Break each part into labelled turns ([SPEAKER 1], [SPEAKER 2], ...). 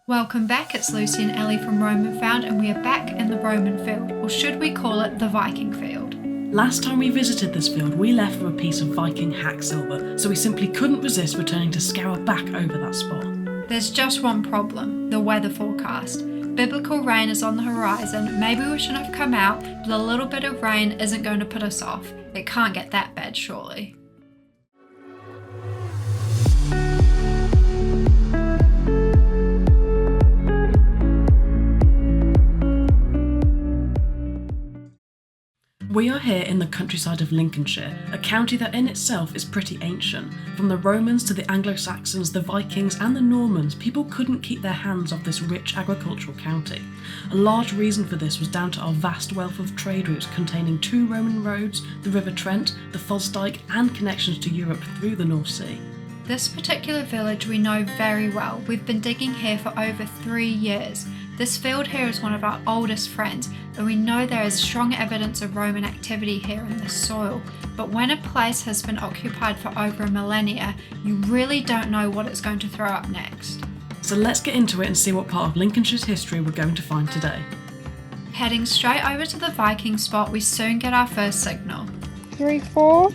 [SPEAKER 1] Welcome back, it's Lucy and Ellie from Roman Found, and we are back in the Roman field, or should we call it the Viking field?
[SPEAKER 2] Last time we visited this field, we left with a piece of Viking Hack Silver, so we simply couldn't resist returning to scour back over that spot.
[SPEAKER 1] There's just one problem, the weather forecast. Biblical rain is on the horizon. Maybe we shouldn't have come out, but a little bit of rain isn't going to put us off. It can't get that bad, surely.
[SPEAKER 2] We are here in the countryside of Lincolnshire, a county that in itself is pretty ancient. From the Romans to the Anglo-Saxons, the Vikings and the Normans, people couldn't keep their hands off this rich agricultural county. A large reason for this was down to our vast wealth of trade routes containing 2 Roman roads, the River Trent, the Fosdyke and connections to Europe through the North Sea.
[SPEAKER 1] This particular village we know very well. We've been digging here for over 3 years. This field here is one of our oldest friends, and we know there is strong evidence of Roman activity here in this soil. But when a place has been occupied for over a millennia, you really don't know what it's going to throw up next.
[SPEAKER 2] So let's get into it and see what part of Lincolnshire's history we're going to find today.
[SPEAKER 1] Heading straight over to the Viking spot, we soon get our first signal.
[SPEAKER 3] 3, 4.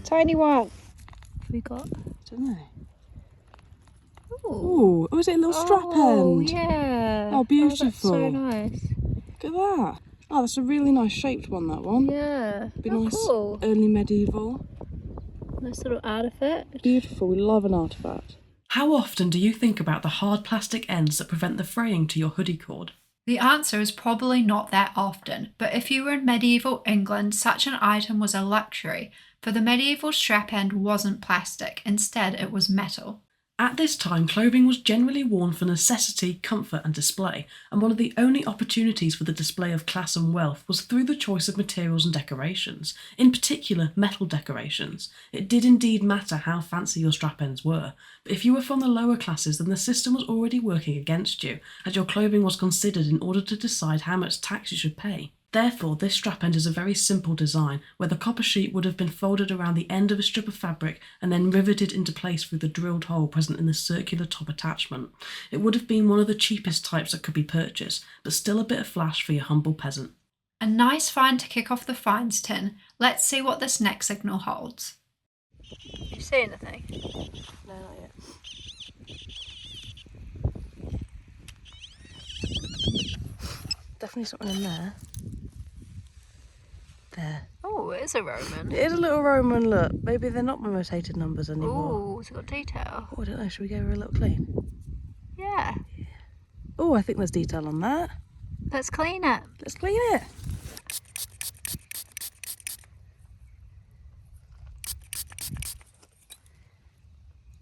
[SPEAKER 3] Tiny one. We got?
[SPEAKER 4] I don't know.
[SPEAKER 3] Ooh.
[SPEAKER 4] Oh, is it a little strap
[SPEAKER 3] Oh,
[SPEAKER 4] end?
[SPEAKER 3] yeah.
[SPEAKER 4] Oh, beautiful.
[SPEAKER 3] Oh, that's so nice.
[SPEAKER 4] Look at that. Oh, that's a really nice shaped one, that one.
[SPEAKER 3] Yeah.
[SPEAKER 4] Be
[SPEAKER 3] Oh,
[SPEAKER 4] nice,
[SPEAKER 3] cool.
[SPEAKER 4] early medieval.
[SPEAKER 3] Nice little artifact.
[SPEAKER 4] Beautiful, we love an artefact.
[SPEAKER 2] How often do you think about the hard plastic ends that prevent the fraying to your hoodie cord?
[SPEAKER 1] The answer is probably not that often, but if you were in medieval England, such an item was a luxury, for the medieval strap end wasn't plastic, instead it was metal.
[SPEAKER 2] At this time, clothing was generally worn for necessity, comfort and display, and one of the only opportunities for the display of class and wealth was through the choice of materials and decorations, in particular metal decorations. It did indeed matter how fancy your strap ends were, but if you were from the lower classes then the system was already working against you, as your clothing was considered in order to decide how much tax you should pay. Therefore, this strap end is a very simple design, where the copper sheet would have been folded around the end of a strip of fabric and then riveted into place through the drilled hole present in the circular top attachment. It would have been one of the cheapest types that could be purchased, but still a bit of flash for your humble peasant.
[SPEAKER 1] A nice find to kick off the finds tin. Let's see what this next signal holds. You see anything?
[SPEAKER 4] No, not yet. Definitely something in there. There.
[SPEAKER 3] Oh, it is a Roman.
[SPEAKER 4] It is a little Roman look. Maybe they're not rotated numbers anymore.
[SPEAKER 3] Ooh, it's got detail.
[SPEAKER 4] Oh, I don't know. Should we go over a little clean?
[SPEAKER 3] Yeah.
[SPEAKER 4] Oh, I think there's detail on that.
[SPEAKER 3] Let's clean it.
[SPEAKER 4] Let's clean it.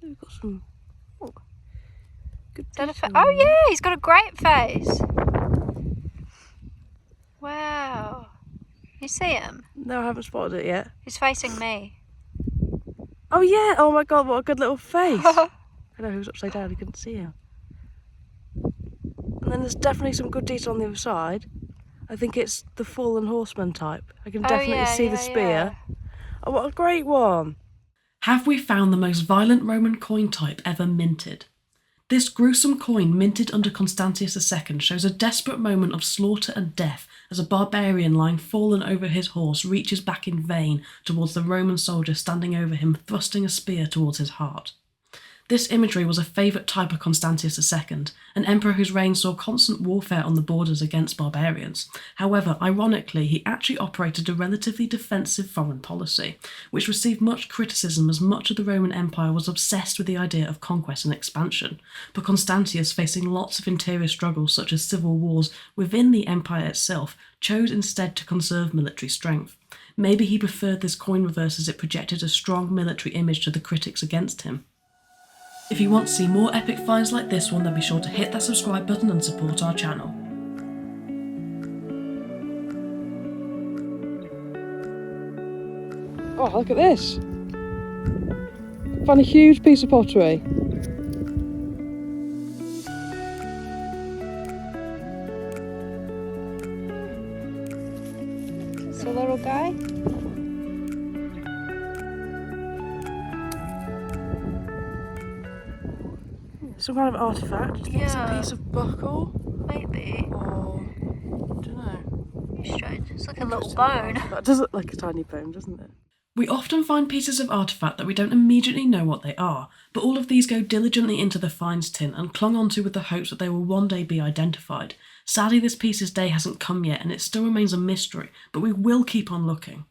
[SPEAKER 4] We've got some good detail.
[SPEAKER 3] Oh, yeah, he's got a great face. Wow. You see him?
[SPEAKER 4] No, I haven't spotted it yet.
[SPEAKER 3] He's facing me.
[SPEAKER 4] Oh yeah! Oh my god, what a good little face! I know, he was upside down, you couldn't see him. And then there's definitely some good detail on the other side. I think it's the fallen horseman type. I can definitely see the spear. Oh, what a great one!
[SPEAKER 2] Have we found the most violent Roman coin type ever minted? This gruesome coin, minted under Constantius II, shows a desperate moment of slaughter and death as a barbarian lying fallen over his horse reaches back in vain towards the Roman soldier standing over him, thrusting a spear towards his heart. This imagery was a favourite type of Constantius II, an emperor whose reign saw constant warfare on the borders against barbarians. However, ironically, he actually operated a relatively defensive foreign policy, which received much criticism as much of the Roman Empire was obsessed with the idea of conquest and expansion. But Constantius, facing lots of interior struggles such as civil wars within the empire itself, chose instead to conserve military strength. Maybe he preferred this coin reverse as it projected a strong military image to the critics against him. If you want to see more epic finds like this one, then be sure to hit that subscribe button and support our channel.
[SPEAKER 4] Oh, look at this! Found a huge piece of pottery.
[SPEAKER 3] It's a little guy.
[SPEAKER 4] some kind of artifact? Do you think it's a
[SPEAKER 3] Yeah.
[SPEAKER 4] piece of buckle?
[SPEAKER 3] Maybe.
[SPEAKER 4] Or, I don't know.
[SPEAKER 3] Strange. It's like a little
[SPEAKER 4] Interesting
[SPEAKER 3] bone.
[SPEAKER 4] artifact. Does look like a tiny bone, doesn't it?
[SPEAKER 2] We often find pieces of artifact that we don't immediately know what they are, but all of these go diligently into the finds tin and clung onto with the hopes that they will one day be identified. Sadly, this piece's day hasn't come yet and it still remains a mystery, but we will keep on looking.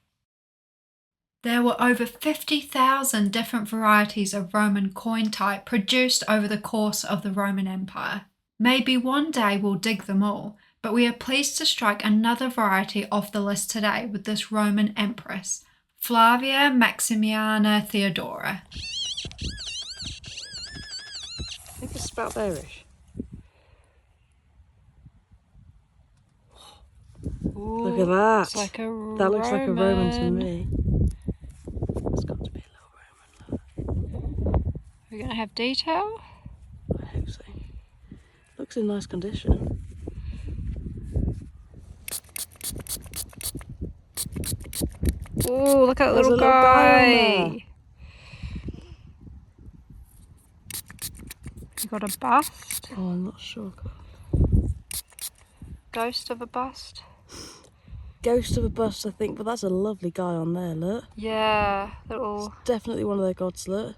[SPEAKER 1] There were over 50,000 different varieties of Roman coin type produced over the course of the Roman Empire. Maybe one day we'll dig them all, but we are pleased to strike another variety off the list today with this Roman empress, Flavia Maximiana Theodora.
[SPEAKER 4] I think it's spelt bearish.
[SPEAKER 3] Ooh,
[SPEAKER 4] Look at that.
[SPEAKER 3] It's like a
[SPEAKER 4] That looks like a Roman to
[SPEAKER 3] Roman.
[SPEAKER 4] me. It's got to be a little Roman.
[SPEAKER 3] Are we going to have detail?
[SPEAKER 4] I hope so. Looks in nice condition.
[SPEAKER 3] Ooh, look at that
[SPEAKER 4] There's
[SPEAKER 3] little
[SPEAKER 4] a little guy on there.
[SPEAKER 3] guy. You got a bust.
[SPEAKER 4] Oh, I'm not sure.
[SPEAKER 3] Ghost of a bust.
[SPEAKER 4] Ghost of a bust, I think, but that's a lovely guy on there, look.
[SPEAKER 3] Yeah, little.
[SPEAKER 4] Definitely one of their gods, look.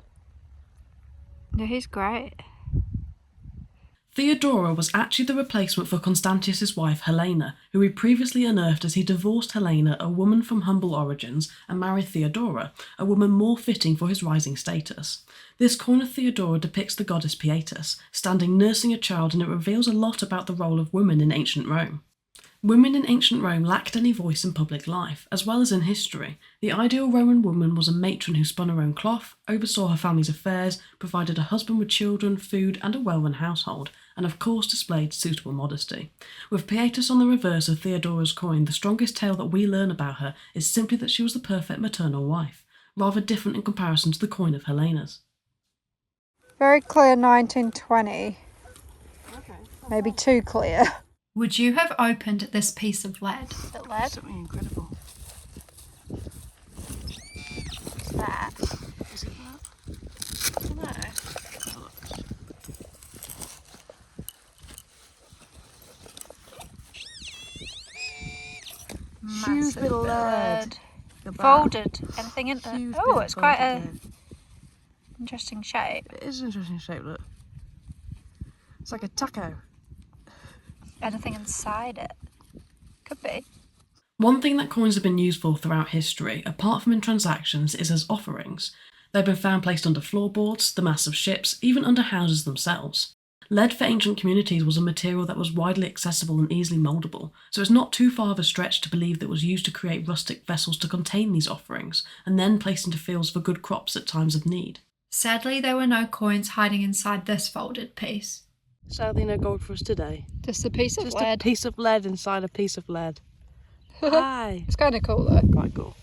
[SPEAKER 3] Yeah, he's great.
[SPEAKER 2] Theodora was actually the replacement for Constantius's wife Helena, who he previously unearthed as he divorced Helena, a woman from humble origins, and married Theodora, a woman more fitting for his rising status. This coin of Theodora depicts the goddess Pietas, standing nursing a child, and it reveals a lot about the role of women in ancient Rome. Women in ancient Rome lacked any voice in public life, as well as in history. The ideal Roman woman was a matron who spun her own cloth, oversaw her family's affairs, provided a husband with children, food, and a well-run household, and of course displayed suitable modesty. With Pietas on the reverse of Theodora's coin, the strongest tale that we learn about her is simply that she was the perfect maternal wife, rather different in comparison to the coin of Helena's.
[SPEAKER 3] Very clear 1920.
[SPEAKER 4] Okay.
[SPEAKER 3] Maybe too clear.
[SPEAKER 1] Would you have opened this piece of lead?
[SPEAKER 3] Bit lead.
[SPEAKER 4] Something incredible.
[SPEAKER 3] What's that?
[SPEAKER 4] Is it that?
[SPEAKER 3] I don't know.
[SPEAKER 4] Huge
[SPEAKER 3] Massive
[SPEAKER 4] bit of lead. Look at that.
[SPEAKER 3] Folded. Anything in there?
[SPEAKER 4] Huge bit
[SPEAKER 3] Oh,
[SPEAKER 4] of
[SPEAKER 3] it's quite a
[SPEAKER 4] folded lead.
[SPEAKER 3] interesting shape.
[SPEAKER 4] It is an interesting shape, look. It's like a taco.
[SPEAKER 1] Anything inside it?
[SPEAKER 3] Could be.
[SPEAKER 2] One thing that coins have been used for throughout history, apart from in transactions, is as offerings. They've been found placed under floorboards, the masts of ships, even under houses themselves. Lead for ancient communities was a material that was widely accessible and easily mouldable, so it's not too far of a stretch to believe that it was used to create rustic vessels to contain these offerings, and then placed into fields for good crops at times of need.
[SPEAKER 1] Sadly, there were no coins hiding inside this folded piece.
[SPEAKER 4] Sadly, no gold for us today.
[SPEAKER 3] Just a piece of
[SPEAKER 4] Just
[SPEAKER 3] lead.
[SPEAKER 4] a piece of lead inside a piece of lead. Hi.
[SPEAKER 3] It's kind of cool though.
[SPEAKER 4] Quite cool.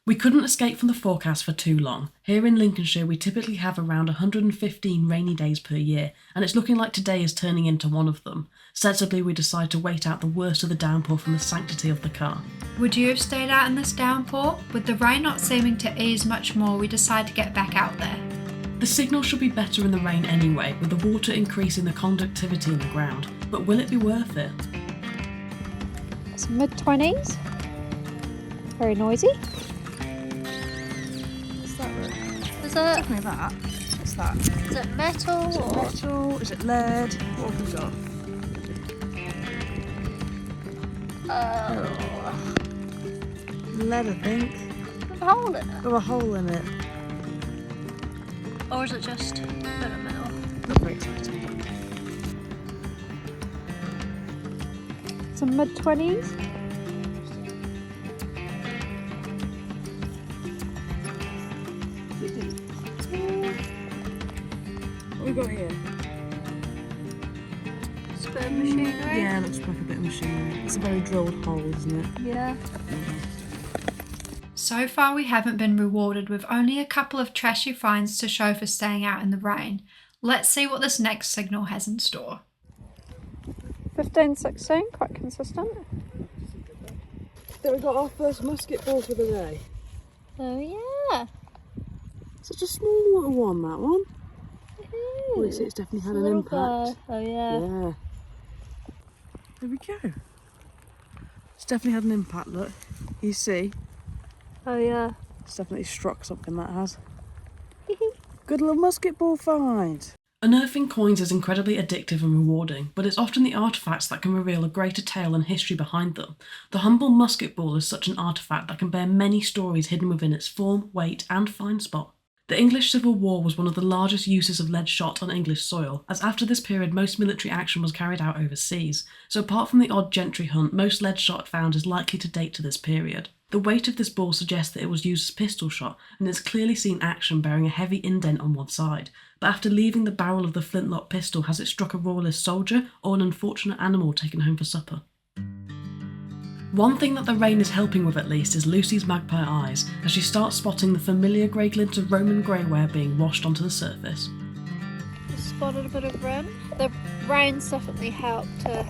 [SPEAKER 2] We couldn't escape from the forecast for too long. Here in Lincolnshire we typically have around 115 rainy days per year, and it's looking like today is turning into one of them. Sensibly we decide to wait out the worst of the downpour from the sanctity of the car.
[SPEAKER 1] Would you have stayed out in this downpour? With the rain not seeming to ease much more, we decide to get back out there.
[SPEAKER 2] The signal should be better in the rain anyway, with the water increasing the conductivity in the ground, but will it be worth it?
[SPEAKER 3] It's mid-20s. Very noisy.
[SPEAKER 4] What's that, look?
[SPEAKER 3] Is it?
[SPEAKER 4] Definitely that. What's that?
[SPEAKER 3] Is it metal?
[SPEAKER 4] Is it
[SPEAKER 3] or-
[SPEAKER 4] metal? Is it lead? What have we got?
[SPEAKER 3] Oh,
[SPEAKER 4] Lead, I think.
[SPEAKER 3] there's a hole in it.
[SPEAKER 4] Got a hole in it.
[SPEAKER 3] Or is it just a bit of metal?
[SPEAKER 4] Not very exciting.
[SPEAKER 3] It's a mid-20s.
[SPEAKER 4] What have we got here?
[SPEAKER 3] It's a bit of machinery.
[SPEAKER 4] Yeah, looks like a bit of machinery. It's a very drilled hole, isn't it?
[SPEAKER 3] Yeah.
[SPEAKER 1] So far we haven't been rewarded with only a couple of trashy finds to show for staying out in the rain. Let's see what this next signal has in store.
[SPEAKER 3] 15, 16, quite consistent.
[SPEAKER 4] Then we got our first musket ball for the day.
[SPEAKER 3] Oh yeah.
[SPEAKER 4] Such a small little one, that one.
[SPEAKER 3] It
[SPEAKER 4] Oh, you see, it's definitely had an
[SPEAKER 3] Little
[SPEAKER 4] impact.
[SPEAKER 3] guy. Oh yeah.
[SPEAKER 4] Yeah. There we go. It's definitely had an impact, look. You see?
[SPEAKER 3] Oh yeah.
[SPEAKER 4] It's definitely struck something, that has. Good little musket ball find.
[SPEAKER 2] Unearthing coins is incredibly addictive and rewarding, but it's often the artefacts that can reveal a greater tale and history behind them. The humble musket ball is such an artefact that can bear many stories hidden within its form, weight, and find spot. The English Civil War was one of the largest uses of lead shot on English soil, as after this period most military action was carried out overseas, so apart from the odd gentry hunt, most lead shot found is likely to date to this period. The weight of this ball suggests that it was used as pistol shot, and it's clearly seen action bearing a heavy indent on one side, but after leaving the barrel of the flintlock pistol, has it struck a royalist soldier or an unfortunate animal taken home for supper? One thing that the rain is helping with at least is Lucy's magpie eyes, as she starts spotting the familiar grey glint of Roman greyware being washed onto the surface.
[SPEAKER 3] Just spotted a bit of rim. The rain's definitely helped to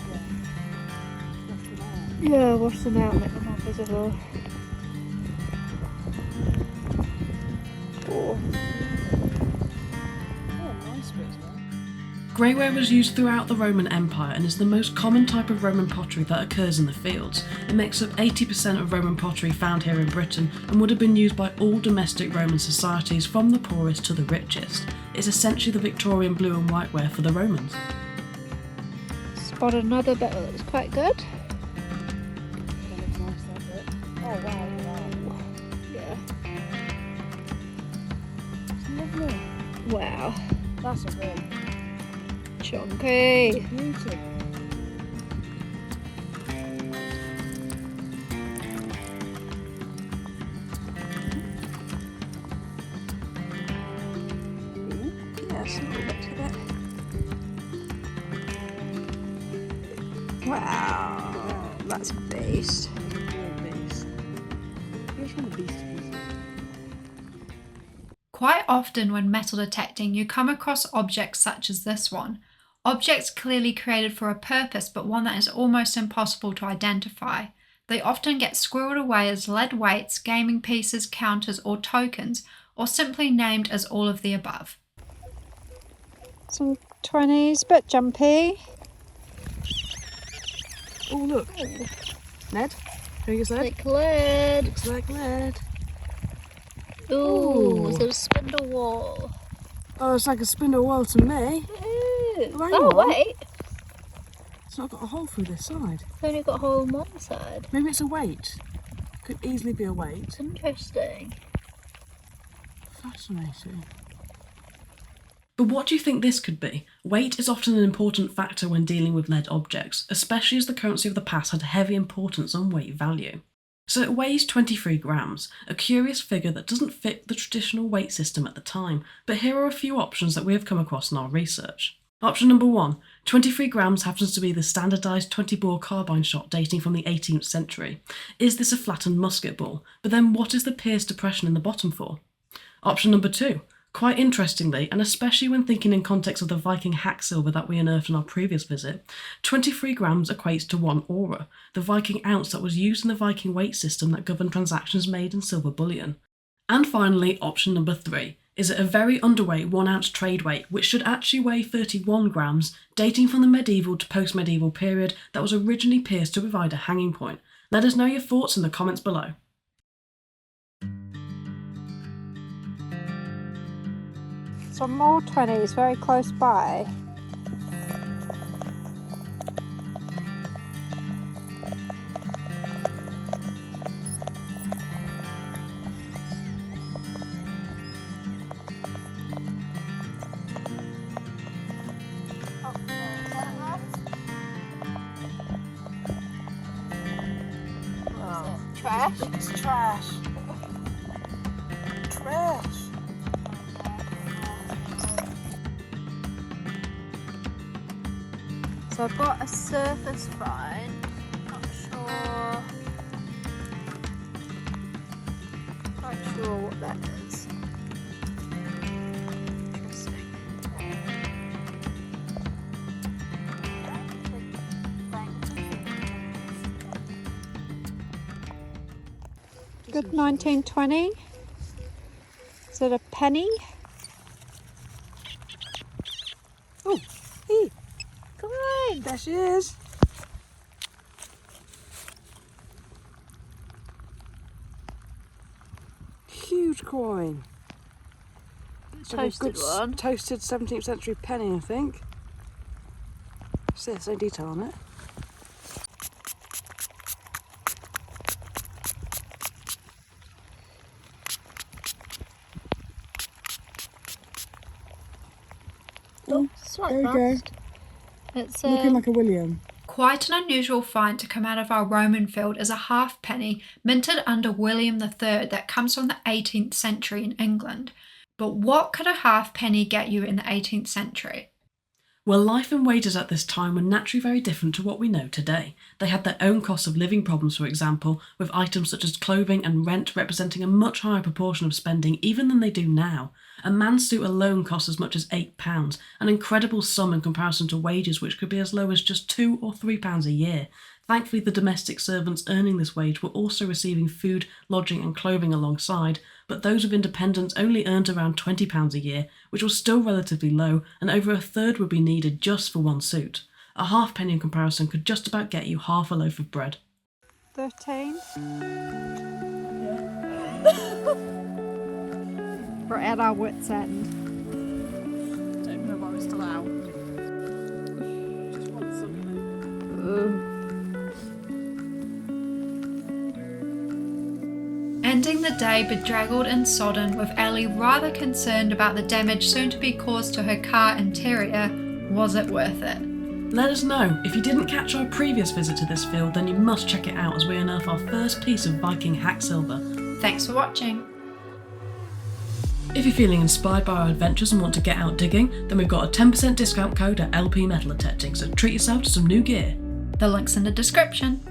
[SPEAKER 3] wash them out, make them more visible. Oh.
[SPEAKER 2] Greyware was used throughout the Roman Empire and is the most common type of Roman pottery that occurs in the fields. It makes up 80% of Roman pottery found here in Britain and would have been used by all domestic Roman societies from the poorest to the richest. It's essentially the Victorian blue and white ware for the Romans.
[SPEAKER 3] Spotted another bit that looks quite good.
[SPEAKER 4] Oh wow.
[SPEAKER 3] Yeah.
[SPEAKER 4] It's lovely.
[SPEAKER 3] Wow.
[SPEAKER 4] That's a rim.
[SPEAKER 3] Chunky.
[SPEAKER 4] Beauty. Yes, a little bit to it.
[SPEAKER 3] Wow. That's a beast.
[SPEAKER 1] Quite often when metal detecting, you come across objects such as this one. Objects clearly created for a purpose, but one that is almost impossible to identify. They often get squirreled away as lead weights, gaming pieces, counters, or tokens, or simply named as all of the above.
[SPEAKER 3] Some 20s, bit jumpy.
[SPEAKER 4] Oh look. Ned, can you say?
[SPEAKER 3] Like lead.
[SPEAKER 4] Looks like lead.
[SPEAKER 3] Ooh,
[SPEAKER 4] Ooh.
[SPEAKER 3] is it a spindle wall?
[SPEAKER 4] Oh, it's like a spindle wall to me.
[SPEAKER 3] Ooh.
[SPEAKER 4] Hang
[SPEAKER 3] Oh,
[SPEAKER 4] on.
[SPEAKER 3] wait.
[SPEAKER 4] It's not got a hole through this side.
[SPEAKER 3] It's only got a hole on one side.
[SPEAKER 4] Maybe it's a weight. Could easily be a weight.
[SPEAKER 3] Interesting.
[SPEAKER 4] Fascinating.
[SPEAKER 2] But what do you think this could be? Weight is often an important factor when dealing with lead objects, especially as the currency of the past had heavy importance on weight value. So it weighs 23 grams, a curious figure that doesn't fit the traditional weight system at the time, but here are a few options that we have come across in our research. Option number 1, 23 grams happens to be the standardised 20-bore carbine shot dating from the 18th century. Is this a flattened musket ball? But then what is the pierced depression in the bottom for? Option number 2, quite interestingly, and especially when thinking in context of the Viking Hack Silver that we unearthed in our previous visit, 23 grams equates to 1 aura, the Viking ounce that was used in the Viking weight system that governed transactions made in silver bullion. And finally, option number 3. Is it a very underweight 1 ounce trade weight, which should actually weigh 31 grams, dating from the medieval to post-medieval period that was originally pierced to provide a hanging point? Let us know your thoughts in the comments below.
[SPEAKER 3] Some more 20s very close by.
[SPEAKER 4] Trash? It's trash. Trash.
[SPEAKER 3] So I've got a surface find. Not sure what that is. Interesting. Good 1920. Is it a penny?
[SPEAKER 4] There she is. Huge coin.
[SPEAKER 3] Toasted one.
[SPEAKER 4] Toasted 17th century penny, I think. What's this? No detail on it.
[SPEAKER 3] Oh, slight rust. It's
[SPEAKER 4] Looking like a William.
[SPEAKER 1] Quite an unusual find to come out of our Roman field is a halfpenny minted under William III that comes from the 18th century in England. But what could a halfpenny get you in the 18th century?
[SPEAKER 2] Well, life and wages at this time were naturally very different to what we know today. They had their own costs of living problems, for example, with items such as clothing and rent representing a much higher proportion of spending even than they do now. A man's suit alone costs as much as £8, an incredible sum in comparison to wages which could be as low as just £2 or £3 a year. Thankfully, the domestic servants earning this wage were also receiving food, lodging and clothing alongside, but those with independence only earned around £20 a year, which was still relatively low, and over a third would be needed just for one suit. A halfpenny in comparison could just about get you half a loaf of bread.
[SPEAKER 3] 13. We're at our wits' end.
[SPEAKER 2] Don't know why we're still out. Just want something.
[SPEAKER 1] Ending the day bedraggled and sodden, with Ellie rather concerned about the damage soon to be caused to her car interior, was it worth it?
[SPEAKER 2] Let us know. If you didn't catch our previous visit to this field, then you must check it out as we unearth our first piece of Viking Hack Silver.
[SPEAKER 1] Thanks for watching.
[SPEAKER 2] If you're feeling inspired by our adventures and want to get out digging, then we've got a 10% discount code at LP Metal Detecting, so treat yourself to some new gear.
[SPEAKER 1] The link's in the description.